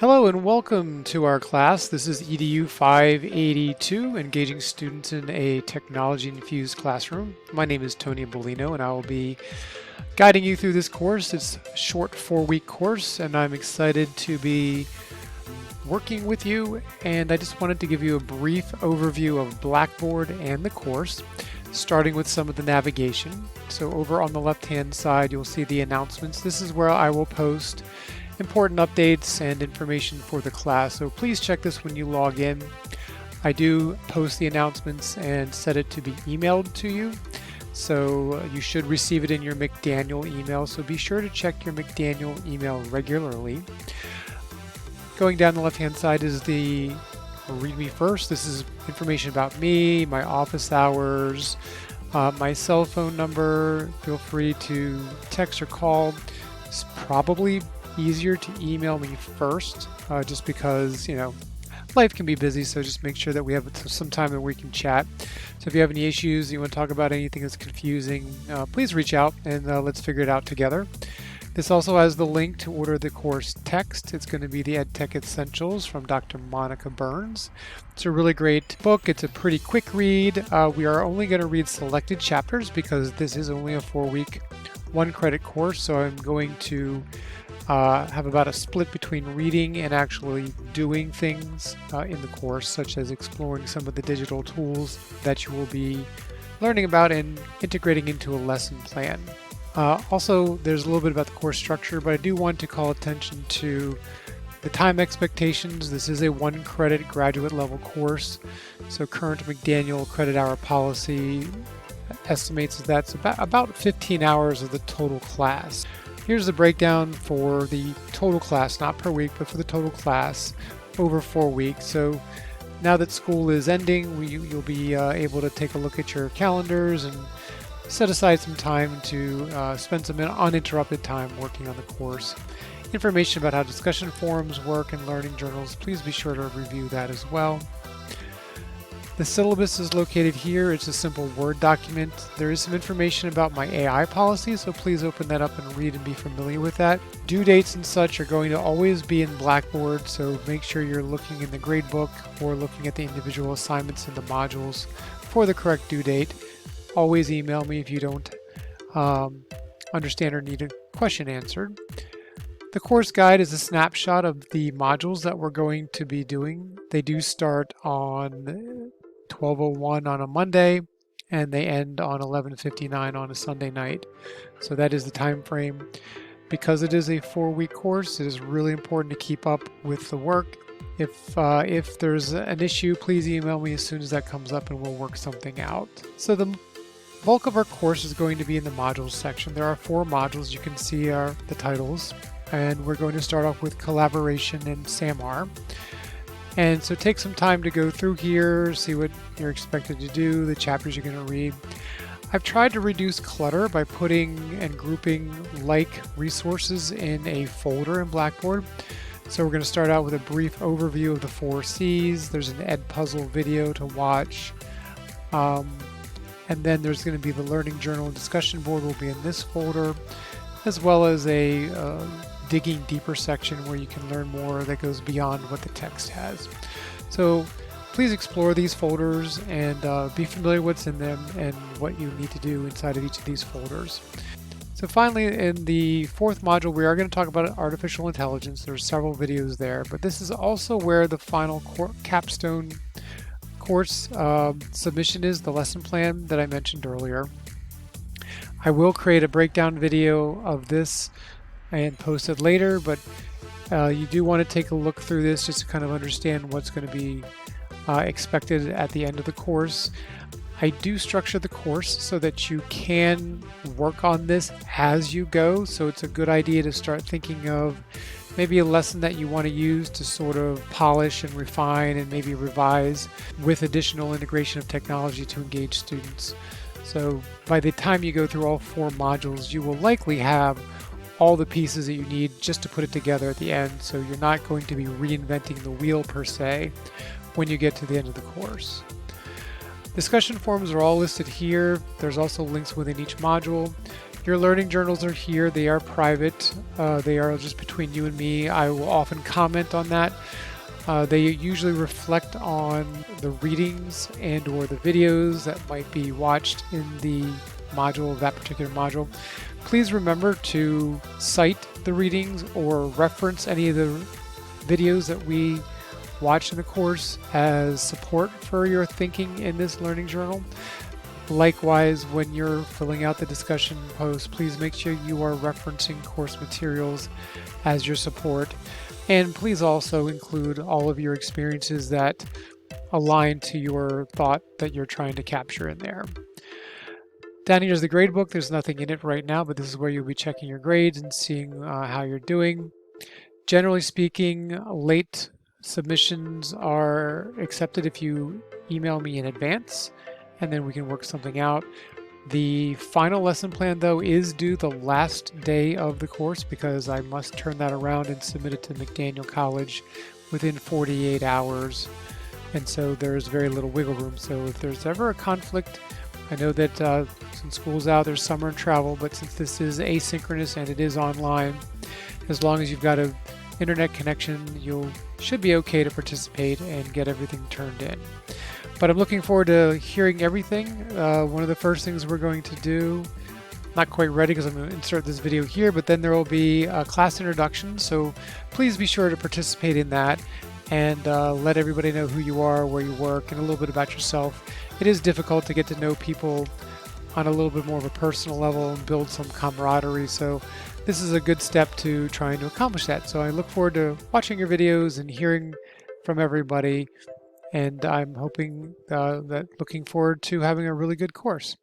Hello and welcome to our class. This is EDU 582, Engaging Students in a Technology-Infused Classroom. My name is Tony Bolino and I will be guiding you through this course. It's a short 4-week course and I'm excited to be working with you, and I just wanted to give you a brief overview of Blackboard and the course, starting with some of the navigation. So over on the left-hand side you'll see the announcements. This is where I will post important updates and information for the class, so please check this when you log in. I do post the announcements and set it to be emailed to you, so you should receive it in your McDaniel email, so be sure to check your McDaniel email regularly. Going down the left hand side is the Read Me First. This is information about me, my office hours, my cell phone number. Feel free to text or call. It's probably easier to email me first, just because life can be busy, so just make sure that we have some time that we can chat. So if you have any issues, you want to talk about anything that's confusing, please reach out and let's figure it out together. This also has the link to order the course text. It's going to be the EdTech Essentials from Dr. Monica Burns. It's a really great book. It's a pretty quick read. We are only going to read selected chapters because this is only a 4-week 1-credit course, so I'm going to have about a split between reading and actually doing things in the course, such as exploring some of the digital tools that you will be learning about and integrating into a lesson plan. Also, there's a little bit about the course structure, but I do want to call attention to the time expectations. This is a 1-credit graduate level course, so current McDaniel credit hour policy estimates that that's about 15 hours of the total class. Here's the breakdown for the total class, not per week, but for the total class over 4 weeks. So now that school is ending, you'll be able to take a look at your calendars and set aside some time to spend some uninterrupted time working on the course. Information about how discussion forums work and learning journals, please be sure to review that as well. The syllabus is located here. It's a simple Word document. There is some information about my AI policy, so please open that up and read and be familiar with that. Due dates and such are going to always be in Blackboard, so make sure you're looking in the gradebook or looking at the individual assignments in the modules for the correct due date. Always email me if you don't understand or need a question answered. The course guide is a snapshot of the modules that we're going to be doing. They do start on 12:01 on a Monday and they end on 11:59 on a Sunday night. So that is the time frame. Because it is a 4-week course, it is really important to keep up with the work. If there's an issue, please email me as soon as that comes up and we'll work something out. So the bulk of our course is going to be in the modules section. There are 4 modules. You can see are the titles, and we're going to start off with collaboration and SAMR. And so take some time to go through here, see what you're expected to do, the chapters you're going to read. I've tried to reduce clutter by putting and grouping like resources in a folder in Blackboard. So we're going to start out with a brief overview of the 4 C's. There's an Edpuzzle video to watch. And then there's going to be the learning journal and discussion board will be in this folder, as well as a digging deeper section where you can learn more that goes beyond what the text has. So please explore these folders and be familiar with what's in them and what you need to do inside of each of these folders. So finally, in the 4th module, we are going to talk about artificial intelligence. There's several videos there, but this is also where the final capstone course submission is, the lesson plan that I mentioned earlier. I will create a breakdown video of this and post it later, but you do want to take a look through this just to kind of understand what's going to be expected at the end of the course. I do structure the course so that you can work on this as you go, so it's a good idea to start thinking of maybe a lesson that you want to use to sort of polish and refine and maybe revise with additional integration of technology to engage students. So by the time you go through all 4 modules, you will likely have all the pieces that you need just to put it together at the end, so you're not going to be reinventing the wheel per se when you get to the end of the course. Discussion forums are all listed here. There's also links within each module. Your learning journals are here. They are private. They are just between you and me. I will often comment on that. They usually reflect on the readings and or the videos that might be watched in the module, that particular module. Please remember to cite the readings or reference any of the videos that we watch in the course as support for your thinking in this learning journal. Likewise, when you're filling out the discussion post, please make sure you are referencing course materials as your support. And please also include all of your experiences that align to your thought that you're trying to capture in there. Down here is the grade book. There's nothing in it right now, but this is where you'll be checking your grades and seeing how you're doing. Generally speaking, late submissions are accepted if you email me in advance, and then we can work something out. The final lesson plan, though, is due the last day of the course because I must turn that around and submit it to McDaniel College within 48 hours. And so there's very little wiggle room. So if there's ever a conflict, I know that since school's out, there's summer and travel, but since this is asynchronous and it is online, as long as you've got an internet connection, you should be okay to participate and get everything turned in. But I'm looking forward to hearing everything. One of the first things we're going to do, not quite ready because I'm going to insert this video here, but then there will be a class introduction. So please be sure to participate in that and let everybody know who you are, where you work, and a little bit about yourself. It is difficult to get to know people on a little bit more of a personal level and build some camaraderie. So this is a good step to trying to accomplish that. So I look forward to watching your videos and hearing from everybody. And I'm hoping looking forward to having a really good course.